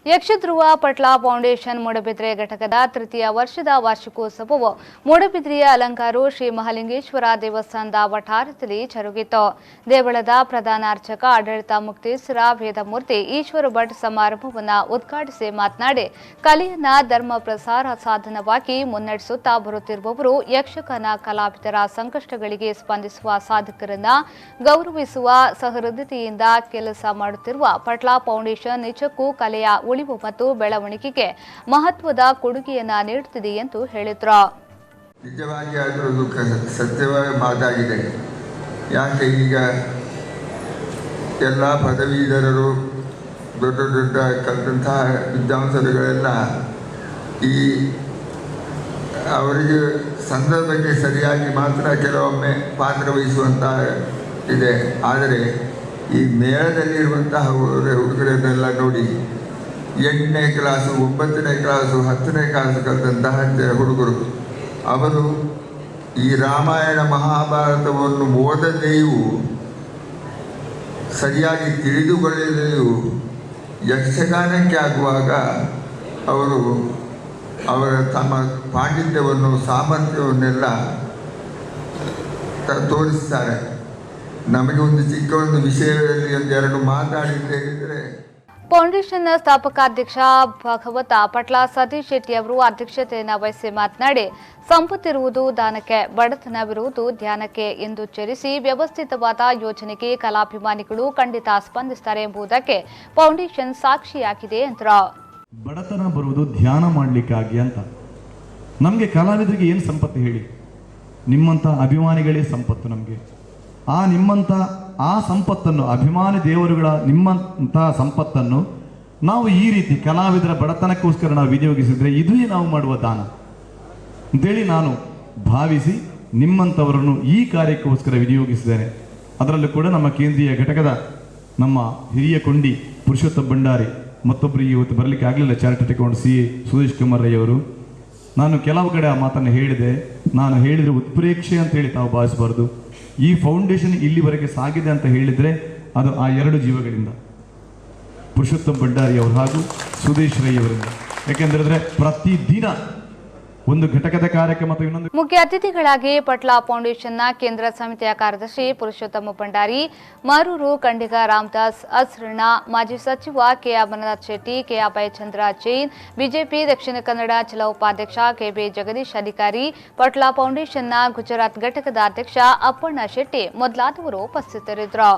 ಯಕ್ಷಧ್ರುವ ಪಟ್ಲ foundation Moodbidri ಘಟಕದ ತೃತೀಯ ವರ್ಷದ ವಾರ್ಷಿಕೋತ್ಸವವು ಮೂಡಬಿದ್ರೆಯ ಅಲಂಕಾರು ಶ್ರೀ ಮಹಾಲಿಂಗೇಶ್ವರ ದೇವಸ್ಥಾನದ ವಠಾರದಲ್ಲಿ ಜರುಗಿತು. ದೇವಳದ ಪ್ರಧಾನ ಅರ್ಚಕ ಆಡಳಿತ ಮುಕ್ತೇಶ್ವರ ವೇದಮೂರ್ತಿ ಈಶ್ವರ ಭಟ್ ಸಮಾರಂಭವನ್ನು ಉದ್ಘಾಟಿಸಿ ಮಾತನಾಡಿ, ಕಲೆಯನ್ನ ಧರ್ಮ ಪ್ರಸಾರ ಸಾಧನವಾಗಿ ಮುನ್ನಡೆಸುತ್ತಾ ಬರುತ್ತಿರುವವರು ಯಕ್ಷಗಾನ ಕಲಾವಿದರ ಸಂಕಷ್ಟಗಳಿಗೆ ಸ್ಪಂದಿಸುವ ಸಾಧಕರನ್ನ ಗೌರವಿಸುವ ಸಹೃದಯತೆಯಿಂದ ಕೆಲಸ ಮಾಡುತ್ತಿರುವ ಪಟ್ಲ ಫೌಂಡೇಶನ್ ನಿಜಕ್ಕೂ ಕಲೆಯ ಉಳಿವು ಮತ್ತು ಬೆಳವಣಿಗೆಗೆ ಮಹತ್ವದ ಕೊಡುಗೆಯನ್ನ ನೀಡುತ್ತಿದೆ ಎಂದು ಹೇಳಿದರು. ನಿಜವಾಗಿ ಅದರದ್ದು ಸತ್ಯವಾದ ಮಾತಾಗಿದೆ. ಯಾಕೆ ಈಗ ಎಲ್ಲ ಪದವೀಧರರು ದೊಡ್ಡ ದೊಡ್ಡ ಕಲಿತಂತಹ ವಿದ್ವಾಂಸರುಗಳೆಲ್ಲ ಈ ಅವರಿಗೆ ಸಂದರ್ಭಕ್ಕೆ ಸರಿಯಾಗಿ ಮಾತ್ರ ಕೆಲವೊಮ್ಮೆ ಪಾತ್ರವಹಿಸುವಂತಹ ಇದೆ. ಆದರೆ ಈ ಮೇಳದಲ್ಲಿರುವಂತಹ ಹುಡುಗರನ್ನೆಲ್ಲ ನೋಡಿ 8ನೇ ಕ್ಲಾಸು 9ನೇ ಕ್ಲಾಸು 10ನೇ ಕ್ಲಾಸು ಕಲಿತಂತಹ ಹುಡುಗರು ಅವರು ಈ ರಾಮಾಯಣ ಮಹಾಭಾರತವನ್ನು ಓದದೆಯೂ ಸರಿಯಾಗಿ ತಿಳಿದುಕೊಳ್ಳದೆಯೂ ಯಕ್ಷಗಾನಕ್ಕೆ ಆಗುವಾಗ ಅವರು ಅವರ ತಮ್ಮ ಪಾಂಡಿತ್ಯವನ್ನು ಸಾಮರ್ಥ್ಯವನ್ನೆಲ್ಲ ತೋರಿಸ್ತಾರೆ. ನಮಗೆ ಒಂದು ಚಿಕ್ಕ ಒಂದು ವಿಷಯದಲ್ಲಿ ಒಂದೆರಡು ಮಾತಾಡಿದ್ರೆ ಹೇಳಿದರೆ, ಫೌಂಡೇಶನ್ನ ಸ್ಥಾಪಕಾಧ್ಯಕ್ಷ ಭಗವತ ಪಟ್ಲ ಸತೀಶ್ ಶೆಟ್ಟಿ ಅವರು ಅಧ್ಯಕ್ಷತೆಯನ್ನು ವಹಿಸಿ ಮಾತನಾಡಿ, ಸಂಪತ್ತಿರುವುದು ದಾನಕ್ಕೆ, ಬಡತನವಿರುವುದು ಧ್ಯಾನಕ್ಕೆ ಎಂದುಚ್ಚರಿಸಿ ವ್ಯವಸ್ಥಿತವಾದ ಯೋಜನೆಗೆ ಕಲಾಭಿಮಾನಿಗಳು ಖಂಡಿತ ಸ್ಪಂದಿಸುತ್ತಾರೆ ಎಂಬುದಕ್ಕೆ ಫೌಂಡೇಶನ್ ಸಾಕ್ಷಿಯಾಗಿದೆ ಎಂದರು. ಬಡತನ ಬರುವುದು ಧ್ಯಾನ ಮಾಡಲಿಕ್ಕಾಗಿ ಅಂತ. ನಮಗೆ ಕಲಾವಿದರಿಗೆ ಏನು ಸಂಪತ್ತು ಹೇಳಿ? ನಿಮ್ಮಂಥ ಅಭಿಮಾನಿಗಳೇ ಸಂಪತ್ತು ನಮಗೆ. ನಿಮ್ಮಂಥ ಆ ಸಂಪತ್ತನ್ನು, ಅಭಿಮಾನಿ ದೇವರುಗಳ ನಿಮ್ಮಂಥ ಸಂಪತ್ತನ್ನು ನಾವು ಈ ರೀತಿ ಕಲಾವಿದರ ಬಡತನಕ್ಕೋಸ್ಕರ ನಾವು ವಿನಿಯೋಗಿಸಿದರೆ ಇದೇ ನಾವು ಮಾಡುವ ದಾನ ಅಂತೇಳಿ ನಾನು ಭಾವಿಸಿ ನಿಮ್ಮಂಥವರನ್ನು ಈ ಕಾರ್ಯಕ್ಕೋಸ್ಕರ ವಿನಿಯೋಗಿಸಿದ್ದೇನೆ. ಅದರಲ್ಲೂ ಕೂಡ ನಮ್ಮ ಕೇಂದ್ರೀಯ ಘಟಕದ ನಮ್ಮ ಹಿರಿಯ ಕೊಂಡಿ ಪುರುಷೋತ್ತಮ ಭಂಡಾರಿ, ಮತ್ತೊಬ್ಬರಿಗೆ ಇವತ್ತು ಬರಲಿಕ್ಕೆ ಆಗಲಿಲ್ಲ, ಚಾರಿಟೇಟ್ ಅಕೌಂಟ್ CA ಸುದೇಶ್ ಕುಮಾರ್ ರೈ ಅವರು. ನಾನು ಕೆಲವು ಕಡೆ ಆ ಮಾತನ್ನು ಹೇಳಿದೆ. ನಾನು ಹೇಳಿದರೆ ಉತ್ಪ್ರೇಕ್ಷೆ ಅಂತ ಹೇಳಿ ತಾವು ಭಾವಿಸಬಾರ್ದು. ಈ ಫೌಂಡೇಶನ್ ಇಲ್ಲಿವರೆಗೆ ಸಾಗಿದೆ ಅಂತ ಹೇಳಿದರೆ ಅದು ಆ 2 ಜೀವಗಳಿಂದ, ಪುರುಷೋತ್ತಮ ಭಂಡಾರಿ ಅವರು ಹಾಗೂ ಸುದೇಶ್ ರೈ ಅವರಿಂದ. ಯಾಕೆಂದ್ರೆ ಪ್ರತಿದಿನ ಒಂದು ಘಟಕದ ಕಾರ್ಯಕ್ರಮ ಮತ್ತು ಇನ್ನೊಂದು. ಮುಖ್ಯ ಅತಿಥಿಗಳಾಗಿ ಪಟ್ಲ ಫೌಂಡೇಶನ್ನ ಕೇಂದ್ರ ಸಮಿತಿಯ ಕಾರ್ಯದರ್ಶಿ ಪುರುಷೋತ್ತಮ ಭಂಡಾರಿ, ಮಾರೂರು ಕಂಡಿಗ ರಾಮದಾಸ್ ಅಸ್ರಣ, ಮಾಜಿ ಸಚಿವ K Amarnath Shetty, K Abhayachandra Jain, BJP Dakshina Kannada ಜಿಲ್ಲಾ ಉಪಾಧ್ಯಕ್ಷ ಕೆಬಿ ಜಗದೀಶ್ ಅಧಿಕಾರಿ, ಪಟ್ಲ ಫೌಂಡೇಶನ್ನ ಗುಜರಾತ್ ಘಟಕದ ಅಧ್ಯಕ್ಷ ಅಪ್ಪಣ್ಣ ಶೆಟ್ಟಿ ಮೊದಲಾದವರು ಉಪಸ್ಥಿತರಿದ್ದರು.